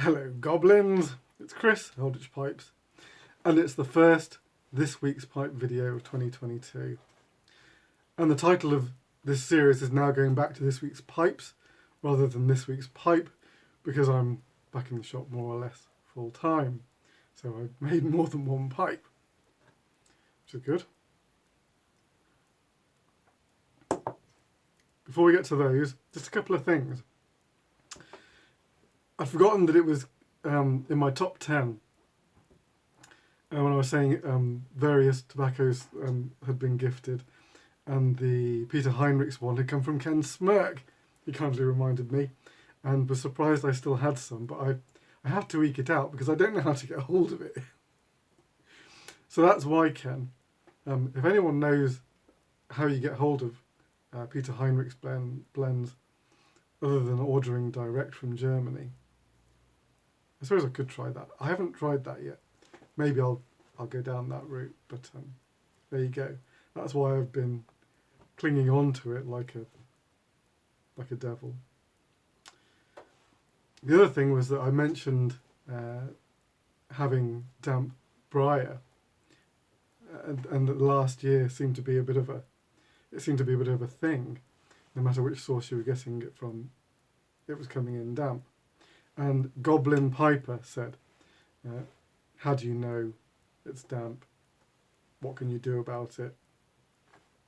Hello goblins, it's Chris, Eldritch Pipes, and it's the first This Week's Pipe video of 2022. And the title of this series is now going back to This Week's Pipes rather than This Week's Pipe, because I'm back in the shop more or less full time. So I've made more than one pipe, which is good. Before we get to those, just a couple of things. I'd forgotten that it was in my top 10 when I was saying various tobaccos had been gifted, and the Peter Heinrichs one had come from Ken Smirk. He kindly reminded me and was surprised I still had some, but I have to eke it out because I don't know how to get hold of it. So that's why, Ken, if anyone knows how you get hold of Peter Heinrichs blends other than ordering direct from Germany, I suppose I could try that. I haven't tried that yet. Maybe I'll go down that route, but there you go. That's why I've been clinging on to it like a devil. The other thing was that I mentioned having damp briar, and that last year seemed to be a bit of a thing. No matter which source you were getting it from, it was coming in damp. And Goblin Piper said, how do you know it's damp? What can you do about it?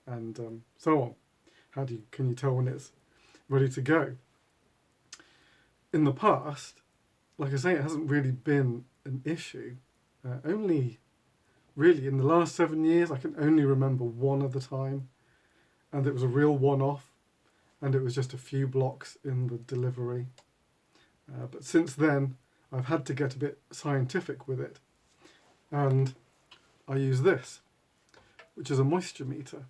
And so on. Can you tell when it's ready to go? In the past, like I say, it hasn't really been an issue. Only really in the last 7 years, I can only remember one other time, and it was a real one-off, and it was just a few blocks in the delivery. But since then, I've had to get a bit scientific with it, and I use this, which is a moisture meter.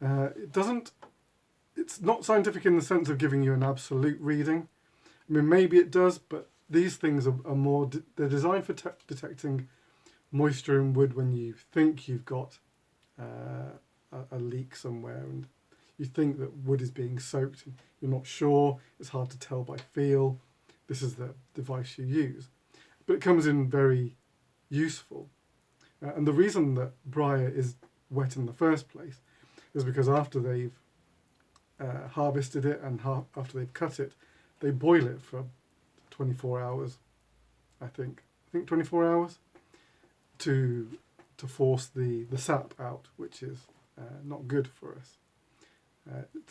It's not scientific in the sense of giving you an absolute reading. I mean, maybe it does, but these things are more, they're designed for detecting moisture in wood when you think you've got a leak somewhere, and you think that wood is being soaked, and you're not sure, it's hard to tell by feel. This is the device you use. But it comes in very useful. And the reason that briar is wet in the first place is because after they've harvested it and after they've cut it, they boil it for 24 hours, I think 24 hours, to force the sap out, which is not good for us.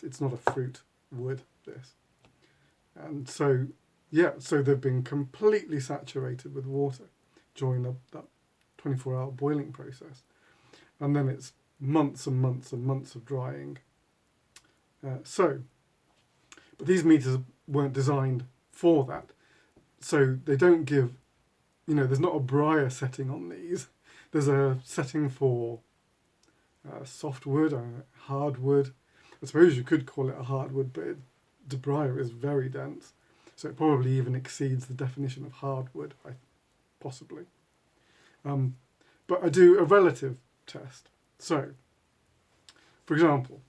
It's not a fruit wood, this. And so they've been completely saturated with water during that 24-hour boiling process. And then it's months and months and months of drying. But these meters weren't designed for that. So they don't give, there's not a briar setting on these. There's a setting for softwood, hardwood. I suppose you could call it a hardwood, but the briar is very dense. So it probably even exceeds the definition of hardwood, possibly. But I do a relative test. So, for example,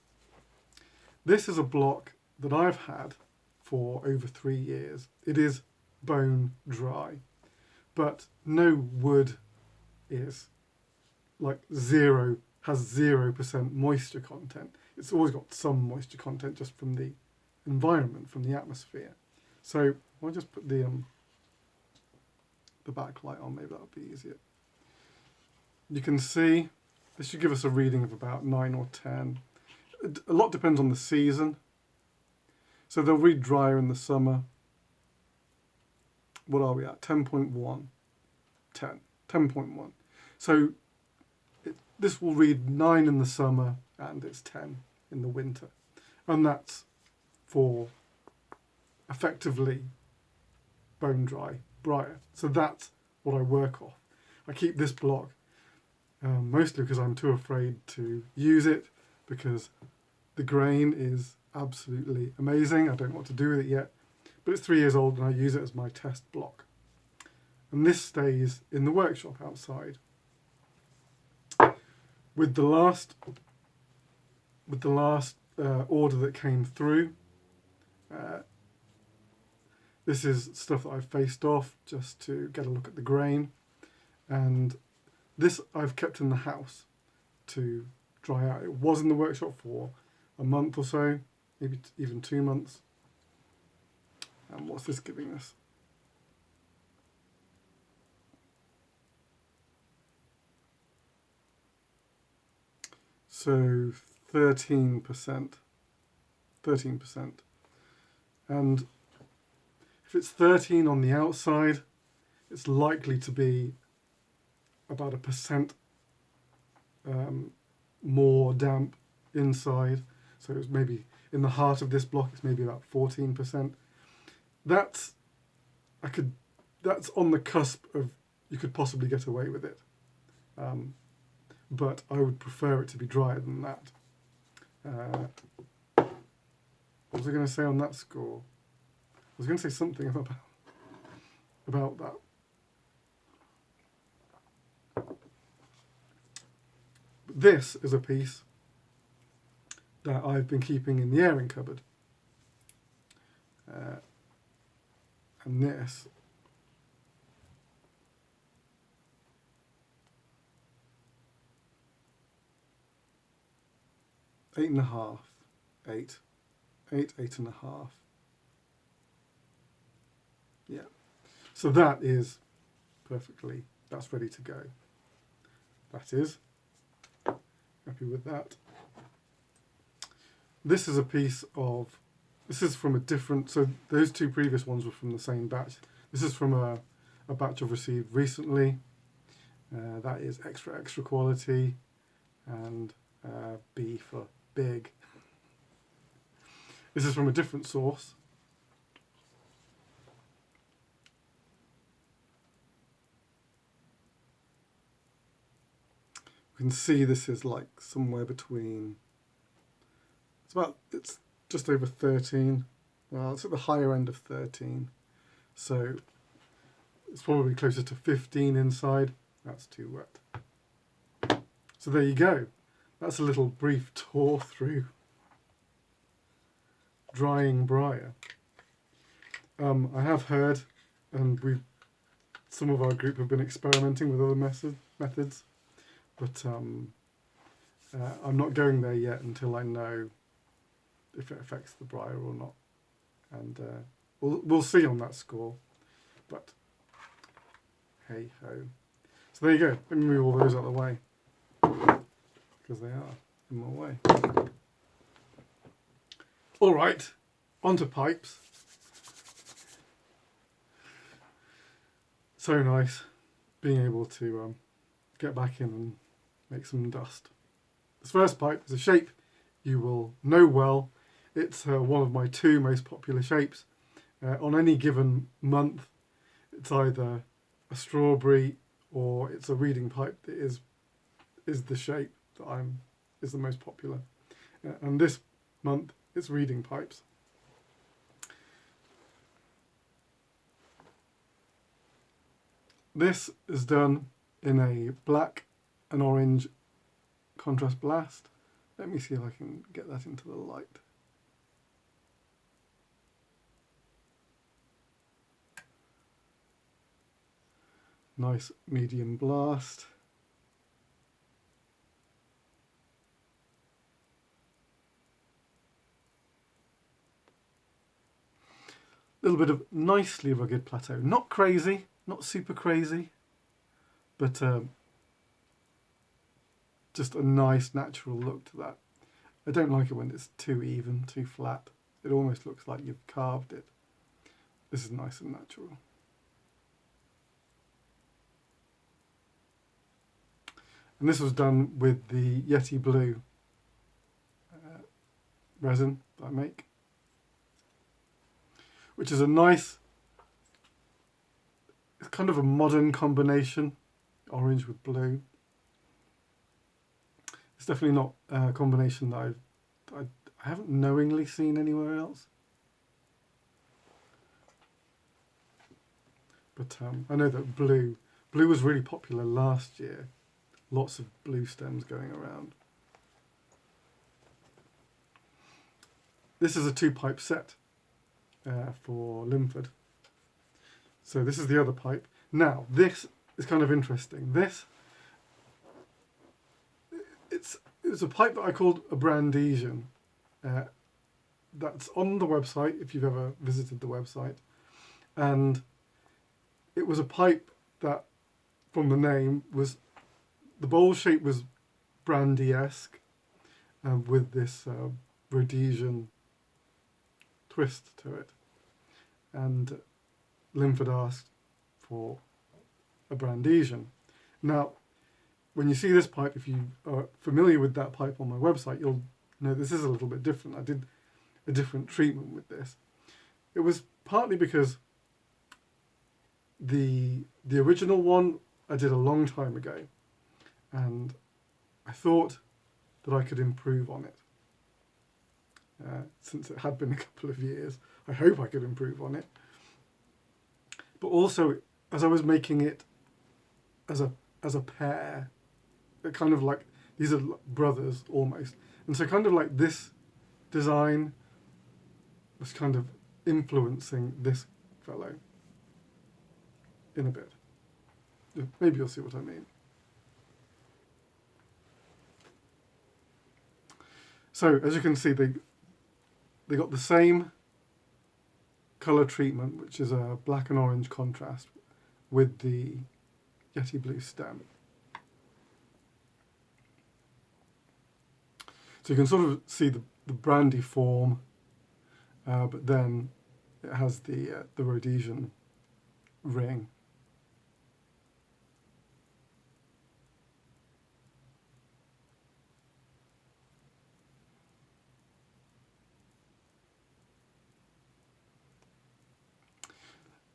this is a block that I've had for over 3 years. It is bone dry, but no wood is has 0% moisture content. It's always got some moisture content just from the environment, from the atmosphere. So I'll just put the backlight on, maybe that'll be easier. You can see this should give us a reading of about 9 or 10. A lot depends on the season. So they'll read drier in the summer. What are we at? 10.1. 10.1. So this will read 9 in the summer and it's 10 in the winter. And that's for effectively bone dry briar. So that's what I work off. I keep this block mostly because I'm too afraid to use it, because the grain is absolutely amazing. I don't know what to do with it yet, but it's 3 years old and I use it as my test block. And this stays in the workshop outside. With the last order that came through, This is stuff that I've faced off just to get a look at the grain. And this I've kept in the house to dry out. It was in the workshop for a month or so, maybe even 2 months. And what's this giving us? So 13%. 13%. And if it's 13 on the outside, it's likely to be about 1% more damp inside. So it's maybe in the heart of this block, it's maybe about 14%. That's on the cusp of you could possibly get away with it. But I would prefer it to be drier than that. What was I going to say on that score? I was going to say something about that. This is a piece that I've been keeping in the airing cupboard. And this eight and a half. Yeah. So that is perfectly, that's ready to go. That is. Happy with that. This is a piece of, this is from a different, so those two previous ones were from the same batch. This is from a batch I've received recently. That is extra quality, and B for big. This is from a different source. You can see this is like somewhere between, it's just over 13. Well, it's at the higher end of 13. So it's probably closer to 15 inside. That's too wet. So there you go. That's a little brief tour through drying briar. I have heard, and some of our group have been experimenting with other methods, but I'm not going there yet until I know if it affects the briar or not, and we'll see on that score. But hey ho. So there you go. Let me move all those out of the way because they are in my way. All right, onto pipes. So nice being able to get back in and make some dust. This first pipe is a shape you will know well. It's one of my 2 most popular shapes. On any given month, it's either a strawberry or it's a reeding pipe that is the shape that is the most popular. And this month, it's reeding pipes. This is done in a black and orange contrast blast. Let me see if I can get that into the light. Nice medium blast. A little bit of nicely rugged plateau. Not crazy, not super crazy, but just a nice natural look to that. I don't like it when it's too even, too flat. It almost looks like you've carved it. This is nice and natural. And this was done with the Yeti Blue resin that I make, which is a nice, it's kind of a modern combination, orange with blue. It's definitely not a combination that I haven't knowingly seen anywhere else. But I know that blue was really popular last year. Lots of blue stems going around. This is a 2-pipe set for Linford. So this is the other pipe. Now, this is kind of interesting. It's a pipe that I called a Brandesian. That's on the website, if you've ever visited the website. And it was a pipe that, from the name, was the bowl shape was brandy-esque, with this Rhodesian twist to it. And Linford asked for a Brandesian. Now, when you see this pipe, if you are familiar with that pipe on my website, you'll know this is a little bit different. I did a different treatment with this. It was partly because the original one I did a long time ago, and I thought that I could improve on it. Since it had been a couple of years, I hope I could improve on it. But also, as I was making it as a pair, it kind of like, these are brothers almost, and so kind of like this design was kind of influencing this fellow in a bit. Maybe you'll see what I mean. So as you can see, they got the same colour treatment, which is a black and orange contrast with the Yeti blue stem. So you can sort of see the brandy form, but then it has the Rhodesian ring.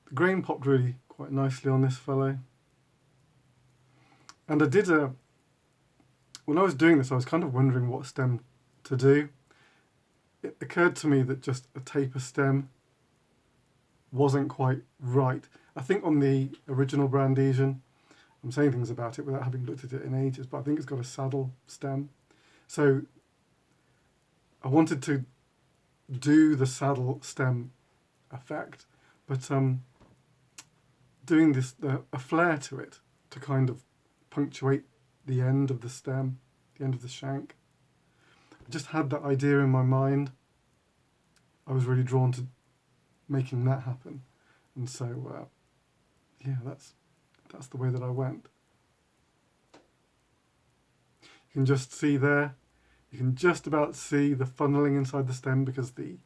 The grain popped really quite nicely on this fellow. And I did when I was doing this, I was kind of wondering what stem to do. It occurred to me that just a taper stem wasn't quite right. I think on the original Brandesian, I'm saying things about it without having looked at it in ages, but I think it's got a saddle stem. So I wanted to do the saddle stem effect, but doing this a flare to it to kind of punctuate the end of the stem, the end of the shank. I just had that idea in my mind. I was really drawn to making that happen, and so yeah, that's the way that I went. You can just see there, you can just about see the funneling inside the stem because the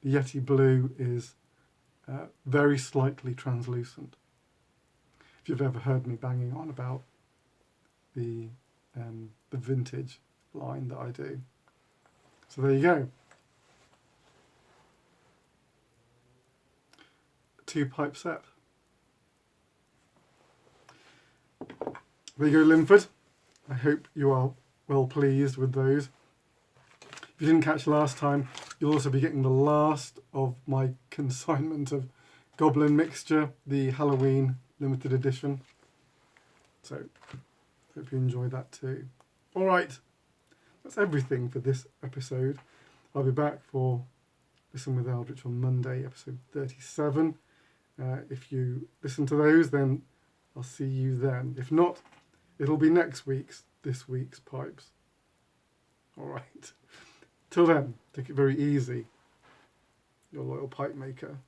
Yeti blue is very slightly translucent. If you've ever heard me banging on about the vintage line that I do. So there you go. 2-pipe set. There you go, Linford. I hope you are well pleased with those. If you didn't catch last time, you'll also be getting the last of my consignment of Goblin Mixture, the Halloween limited edition. So, hope you enjoy that too. Alright, that's everything for this episode. I'll be back for Listen with Eldritch on Monday, episode 37. If you listen to those, then I'll see you then. If not, it'll be this week's pipes. Alright. Till then, take it very easy. Your loyal pipe maker.